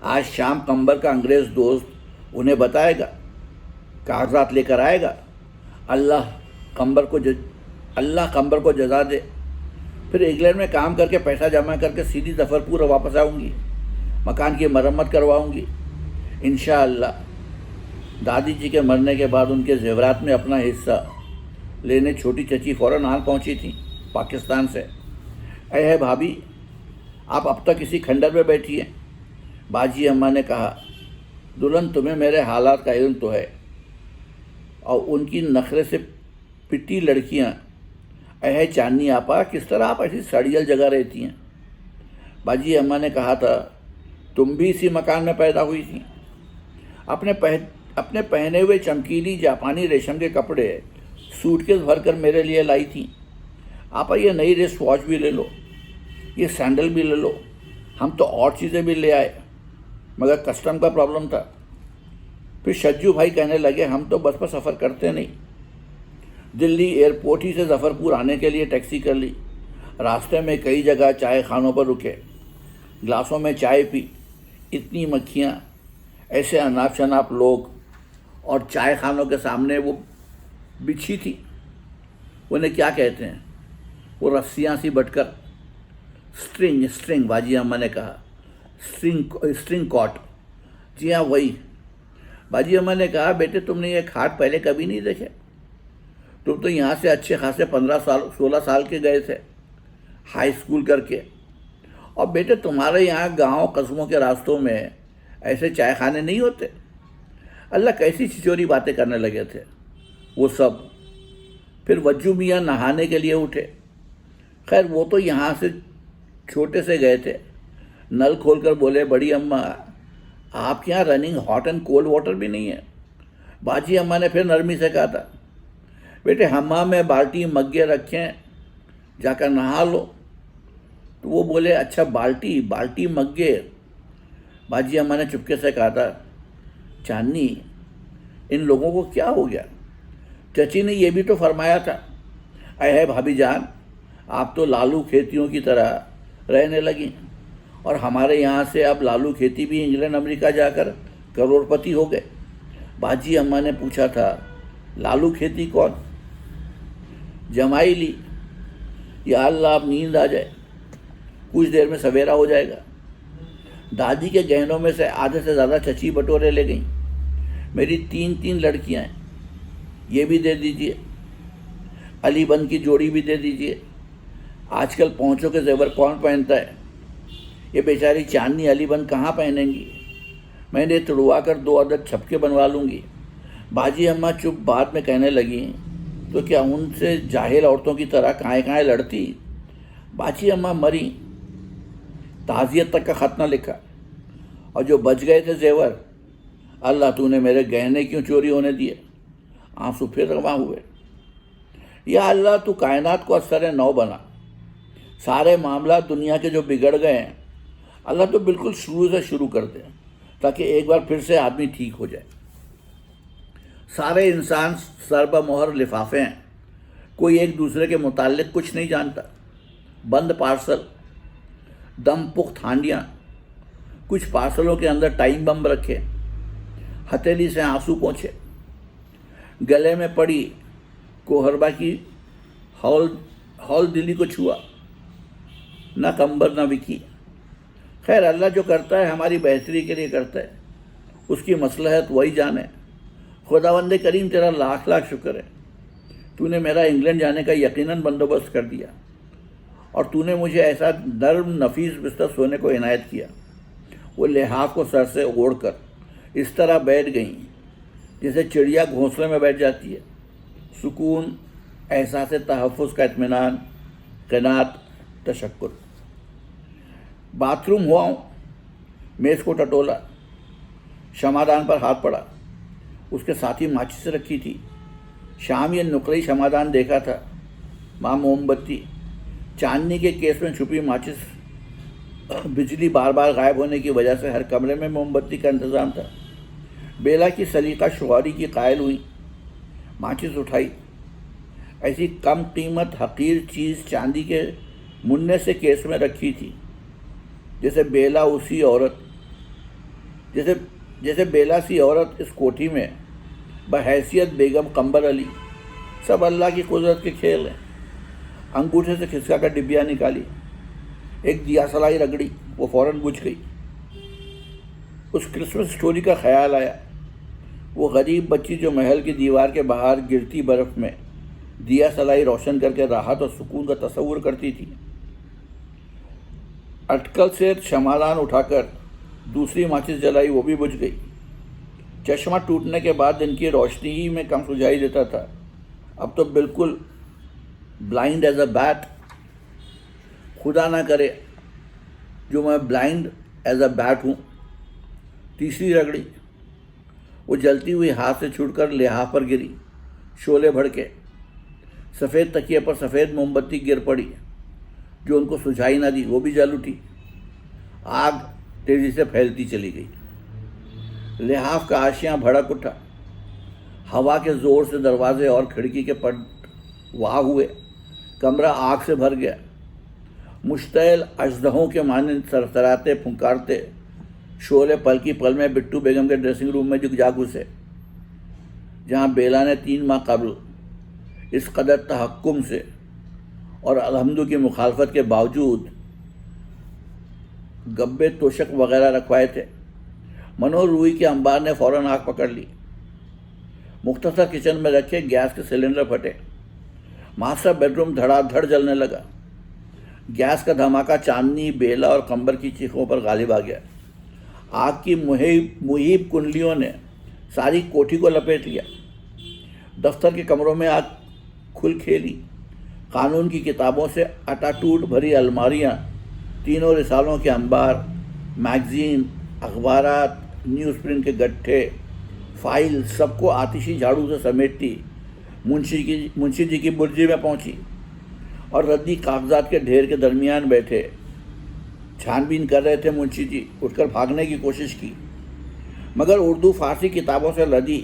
आज शाम कंबर का अंग्रेज़ दोस्त उन्हें बताएगा, कागजात लेकर आएगा। अल्लाह कंबर को जजा दे। फिर इंग्लैंड में काम करके पैसा जमा करके सीधी जफरपुर वापस आऊँगी। मकान की मरम्मत करवाऊँगी इंशाअल्लाह। दादी जी के मरने के बाद उनके जेवरात में अपना हिस्सा लेने छोटी चची फ़ौरन आन पहुँची थी पाकिस्तान से। है भाभी, आप अब तक इसी खंडर में बैठी हैं। बाजी अम्मा ने कहा, दुल्हन तुम्हें मेरे हालात का इल्म तो है। और उनकी नखरे से पिटी लड़कियां, अह चांदनी आपा, किस तरह आप ऐसी सड़ियल जगह रहती हैं। बाजी अम्मा ने कहा था, तुम भी इसी मकान में पैदा हुई थी। अपने पहने हुए चमकीली जापानी रेशम के कपड़े सूटकेस भरकर मेरे लिए लाई थी। आपा, ये नई रिस्ट वॉच भी ले लो, ये सैंडल भी ले लो। हम तो और चीज़ें भी ले आए, मगर कस्टम का प्रॉब्लम था। फिर सज्जू भाई कहने लगे हम तो बस पर सफ़र करते नहीं, दिल्ली एयरपोर्ट ही से जफ़रपुर आने के लिए टैक्सी कर ली, रास्ते में कई जगह चाय खानों पर रुके, ग्लासों में चाय पी, इतनी मक्खियाँ, ऐसे अनाप शनाप लोग, और चाय खानों के सामने वो बिछी थी, उन्हें क्या कहते हैं, वो रस्सियाँ सी बटकर, स्ट्रिंग बाजी अम्मा ने कहा, स्ट्रिंग कॉट। जी हाँ वही। बाजी अम्मा ने कहा बेटे तुमने ये खाट पहले कभी नहीं देखे, तुम तो यहाँ से अच्छे खासे 16 साल के गए थे हाई स्कूल करके, और बेटे तुम्हारे यहाँ गांव कस्बों के रास्तों में ऐसे चाय खाने नहीं होते। अल्लाह कैसी छिचोरी बातें करने लगे थे वो सब। फिर वज्जू मियाँ नहाने के लिए उठे। खैर वो तो यहाँ से छोटे से गए थे, नल खोलकर बोले बड़ी अम्मा आपके यहाँ running hot and cold water भी नहीं है। बाजी अम्मा ने फिर नरमी से कहा था बेटे हम्माम में बाल्टी मग्गे रखें, जाकर नहा लो। तो वो बोले अच्छा बाल्टी मग्गे। बाजी अम्मा ने चुपके से कहा था चांदनी इन लोगों को क्या हो गया, चची ने ये भी तो फरमाया था। अरे भाभी जान आप तो लालू खेतियों की तरह रहने लगी, और हमारे यहाँ से अब लालू खेती भी इंग्लैंड अमेरिका जाकर करोड़पति हो गए। बाजी अम्मा ने पूछा था लालू खेती कौन? जमाई ली। या अल्लाह अब नींद आ जाए, कुछ देर में सवेरा हो जाएगा। दादी के गहनों में से आधे से ज़्यादा चची बटोरे ले गई। मेरी 3 लड़कियां हैं, ये भी दे दीजिए, अलीबन की जोड़ी भी दे दीजिए। आजकल पहुँचों के जेवर कौन पहनता है, ये बेचारी चांदनी अलीबन कहाँ पहनेंगी। मैंने तुड़वा कर 2 अदद छपके बनवा लूँगी। बाजी अम्मा चुप बाद में कहने लगी तो क्या उनसे जाहिल औरतों की तरह काएँ लड़ती। बाजी अम्मा मरी, ताज़ियत तक का ख़त न लिखा, और जो बच गए थे जेवर, अल्लाह तूने मेरे गहने क्यों चोरी होने दिए। आंसू फिर रवा हुए। या अल्लाह तू कायनात को असर नौ बना, सारे मामला दुनिया के जो बिगड़ गए हैं अल्लाह तो बिल्कुल शुरू से शुरू कर दे, ताकि एक बार फिर से आदमी ठीक हो जाए। सारे इंसान सरबमोहर लिफाफे हैं, कोई एक दूसरे के मुताल्लिक कुछ नहीं जानता। बंद पार्सल, दम पुख्त हांडियाँ, कुछ पार्सलों के अंदर टाइम बम रखे, हथेली से आंसू पोंछे, गले में पड़ी कोहरबा की हौल दिली को छुआ, न कंबर न विकी। खैर अल्लाह जो करता है हमारी बेहतरी के लिए करता है, उसकी मसलहत वही जाने। खुदावंदे करीम तेरा लाख लाख शुक्र है, तूने मेरा इंग्लैंड जाने का यकीनन बंदोबस्त कर दिया, और तूने मुझे ऐसा नर्म नफीस बिस्तर सोने को इनायत किया। वो लिहाफ को सर से ओढ़कर इस तरह बैठ गईं जैसे चिड़िया घोंसले में बैठ जाती है। सुकून, एहसास तहफ़्फ़ुज़ का इत्मीनान, क़नात, तशक्कुर। बाथरूम हुआ हूँ, मेज़ को टटोला, शमादान पर हाथ पड़ा, उसके साथ ही माचिस रखी थी। शाम ये नुकड़ी शमादान देखा था, माँ मोमबत्ती, चांदनी के केस में छुपी माचिस। बिजली बार बार गायब होने की वजह से हर कमरे में मोमबत्ती का इंतज़ाम था। बेला की सलीका शुआरी की कायल हुई, माचिस उठाई। ऐसी कम कीमत हकीर चीज़ चांदी के मुन्ने से केस में रखी थी, जैसे बेला उसी औरत, जैसे बेला सी औरत इस कोठी में बहैसियत बेगम कंबर अली। सब अल्लाह की कुदरत के खेल हैं। अंगूठे से खिसका कर डिबिया निकाली, एक दिया सलाई रगड़ी, वो फ़ौरन बुझ गई। उस क्रिसमस स्टोरी का ख्याल आया, वो गरीब बच्ची जो महल की दीवार के बाहर गिरती बर्फ़ में दिया सलाई रोशन करके राहत और सुकून का तस्वुर करती थी। अटकल से शमादान उठाकर दूसरी माचिस जलाई, वो भी बुझ गई। चश्मा टूटने के बाद दिन की रोशनी ही में कम सुझाई देता था, अब तो बिल्कुल ब्लाइंड एज अ बैट। खुदा ना करे जो मैं ब्लाइंड एज अ बैट हूँ। तीसरी रगड़ी, वो जलती हुई हाथ से छूटकर लिहाफ पर गिरी, शोले भड़के। सफ़ेद तकिए पर सफ़ेद मोमबत्ती गिर पड़ी, जो उनको सुझाई ना दी, वो भी जल उठी। आग तेजी से फैलती चली गई। लिहाफ का आशियाँ भड़क उठा। हवा के जोर से दरवाजे और खिड़की के पट वाह हुए। कमरा आग से भर गया। मुश्तैल अजदहों के मानंद सरसराते फुंकारते शोले पल की पल में बिट्टू बेगम के ड्रेसिंग रूम में जा घुसे, जहाँ बेला ने 3 माह कबल इस कदर तहक्कुम से और अलहम्दु की मुखालफत के बावजूद गब्बे तोशक वगैरह रखवाए थे। मनोहर रूई के अंबार ने फौरन आग पकड़ ली। मुख्तसर किचन में रखे गैस के सिलेंडर फटे। मास्टर बेडरूम धड़ाधड़ जलने लगा। गैस का धमाका चांदनी, बेला और कंबर की चीखों पर गालिब आ गया। आग की मुहिब कुंडलियों ने सारी कोठी को लपेट लिया। दफ्तर के कमरों में आग खुल खेली। कानून की किताबों से अटाटूट भरी अलमारियां, तीनों रिसालों के अंबार, मैगजीन, अखबारात, न्यूज़ प्रिंट के गट्ठे, फाइल सबको आतिशी झाड़ू से समेटती मुंशी जी की बुर्जी में पहुंची और रद्दी कागजात के ढेर के दरमियान बैठे छानबीन कर रहे थे। मुंशी जी उठकर भागने की कोशिश की, मगर उर्दू फारसी किताबों से लदी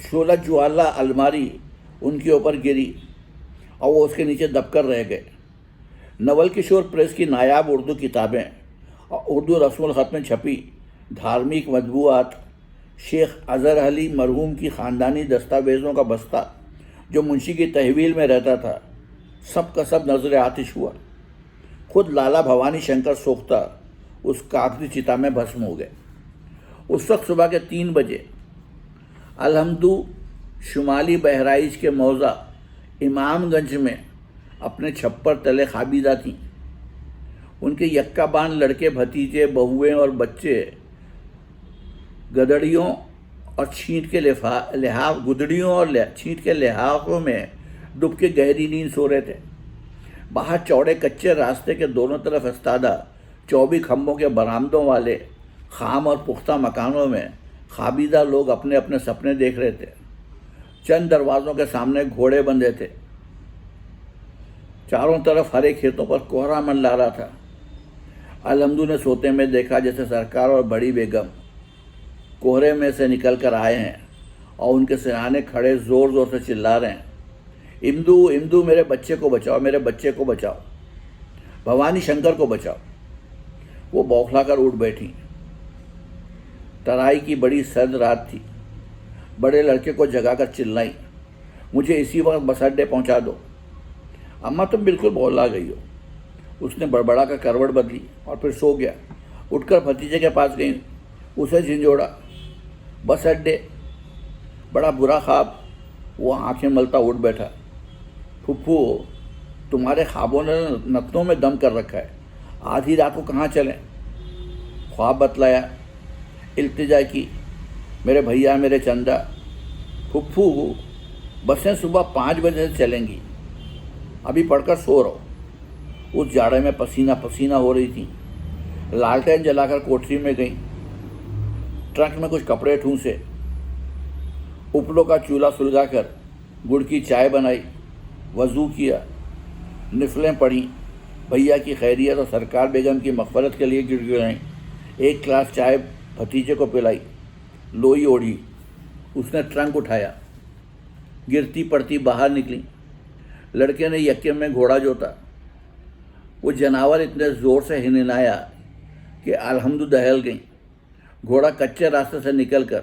शोला ज्वाला अलमारी उनके ऊपर गिरी और वो उसके नीचे दबकर रह गए। नवल किशोर प्रेस की नायाब उर्दू किताबें और उर्दू रस्मुल ख़त में छपी धार्मिक मजबूआत, शेख अज़हर अली मरहूम की ख़ानदानी दस्तावेज़ों का बस्ता जो मुंशी की तहवील में रहता था, सब का सब नजर आतिश हुआ। खुद लाला भवानी शंकर सोख्ता उस कागजी चिता में भस्म हो गए। उस वक्त सुबह के 3 बजे अलहम्दु शुमाली बहराइच के मौज़ा इमामगंज में अपने छप्पर तले खाबीदा थीं। उनके यक्काबान लड़के, भतीजे, बहुएं और बच्चे गदड़ियों और छींट के लिहाफों में डूब के गहरी नींद सो रहे थे। बाहर चौड़े कच्चे रास्ते के दोनों तरफ इस्तादा 24 खंभों के बरामदों वाले खाम और पुख्ता मकानों में खाबीदा लोग अपने अपने सपने देख रहे थे। चंद दरवाज़ों के सामने घोड़े बंधे थे। चारों तरफ हरे खेतों पर कोहरा मंडरा रहा था। अलहम्दु ने सोते में देखा जैसे सरकार और बड़ी बेगम कोहरे में से निकल कर आए हैं और उनके सिरहाने खड़े ज़ोर ज़ोर से चिल्ला रहे हैं, इमदू इमदू, मेरे बच्चे को बचाओ, मेरे बच्चे को बचाओ, भवानी शंकर को बचाओ। वो बौखला कर उठ बैठी। तराई की बड़ी सर्द रात थी। बड़े लड़के को जगाकर चिल्लाई, मुझे इसी वक्त बस अड्डे पहुँचा दो। अम्मा तुम बिल्कुल बौला गई हो। उसने बड़बड़ा कर करवट बदली और फिर सो गया। उठकर भतीजे के पास गई, उसे झिंझोड़ा। बस अड्डे, बड़ा बुरा ख्वाब। वो आंखें मलता उठ बैठा। फुफ्फू, तुम्हारे ख्वाबों ने नतनों में दम कर रखा है। आधी रात को कहाँ चलें? ख्वाब बतलाया, इल्तिजा की, मेरे भैया, मेरे चंदा। फुफ्फू, बसें सुबह 5 बजे से चलेंगी, अभी पढ़कर सो रहो। उस जाड़े में पसीना पसीना हो रही थी। लालटेन जलाकर कोठरी में गई। ट्रंक में कुछ कपड़े ठूंसे, उपलों का चूल्हा सुलगाकर गुड़ की चाय बनाई, वज़ू किया, निफलें पढ़ी, भैया की खैरियत और सरकार बेगम की मग़फ़रत के लिए गिड़गिड़ाई। 1 गिलास चाय भतीजे को पिलाई, लोई ओढ़ी। उसने ट्रंक उठाया, गिरती पड़ती बाहर निकली। लड़के ने यक्के में घोड़ा जोता। वो जनावर इतने ज़ोर से हिनहिनाया कि अलहम्दु दहल गई। घोड़ा कच्चे रास्ते से निकलकर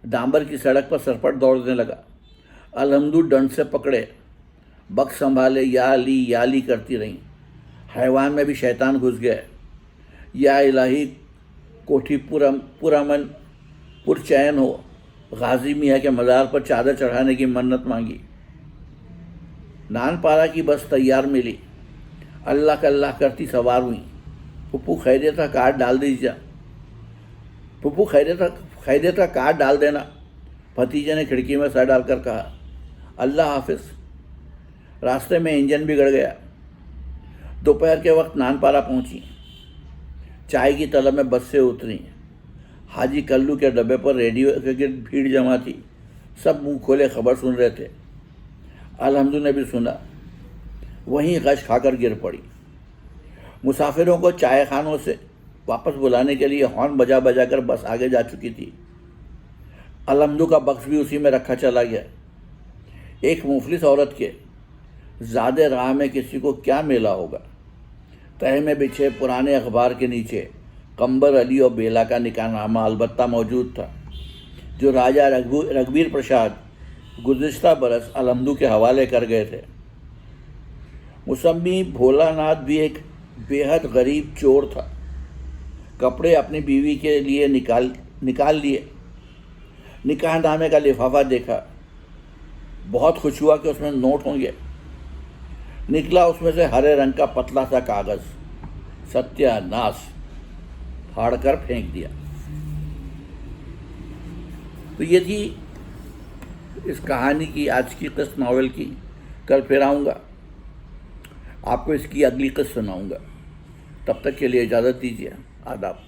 डांबर की सड़क पर सरपट दौड़ने लगा। अलहम्दु डंड से पकड़े, बक संभाले, या अली करती रहीं। हैवान में भी शैतान घुस गया। या इलाही, कोठी पुरअमन पुरचैन हो। गाजी मियाँ के मज़ार पर चादर चढ़ाने की मन्नत मांगी। नानपारा की बस तैयार मिली। अल्लाह कल्लाह करती सवार हुई। फुप्पू खैरियत का कार्ड डाल दीजिए। फुप्पू खैरियत का कार्ड डाल देना, भतीजे ने खिड़की में सर डालकर कहा। अल्लाह हाफिज़। रास्ते में इंजन बिगड़ गया। दोपहर के वक्त नानपारा पहुंची। चाय की तलब में बस से उतरी। हाजी कल्लू के डब्बे पर रेडियो की भीड़ जमा थी। सब मुंह खोले खबर सुन रहे थे। अलहम्दु ने भी सुना। वहीं गश खाकर गिर पड़ी। मुसाफिरों को चाय खानों से वापस बुलाने के लिए हॉर्न बजा बजा कर बस आगे जा चुकी थी। अलमदू का बक्स भी उसी में रखा चला गया। एक मुफलिस औरत के ज़्यादा राह में किसी को क्या मिला होगा। तह में बिछे पुराने अखबार के नीचे कंबर अली और बेला का निकाहनामा अलबत्ता मौजूद था, जो राजा रघुवीर प्रसाद गुज़िश्ता बरस अलमदू के हवाले कर गए थे। मुसम्मी भोलानाथ भी एक बेहद गरीब चोर था। कपड़े अपनी बीवी के लिए निकाल लिए। निकाहनामे का लिफाफा देखा, बहुत खुश हुआ कि उसमें नोट होंगे। निकला उसमें से हरे रंग का पतला सा कागज़। सत्यानाश, फाड़कर फेंक दिया। तो ये थी इस कहानी की आज की किस्त नावल की। कल फिर आऊँगा, आपको इसकी अगली किस्त सुनाऊँगा। तब तक के लिए इजाज़त दीजिए। आदाब।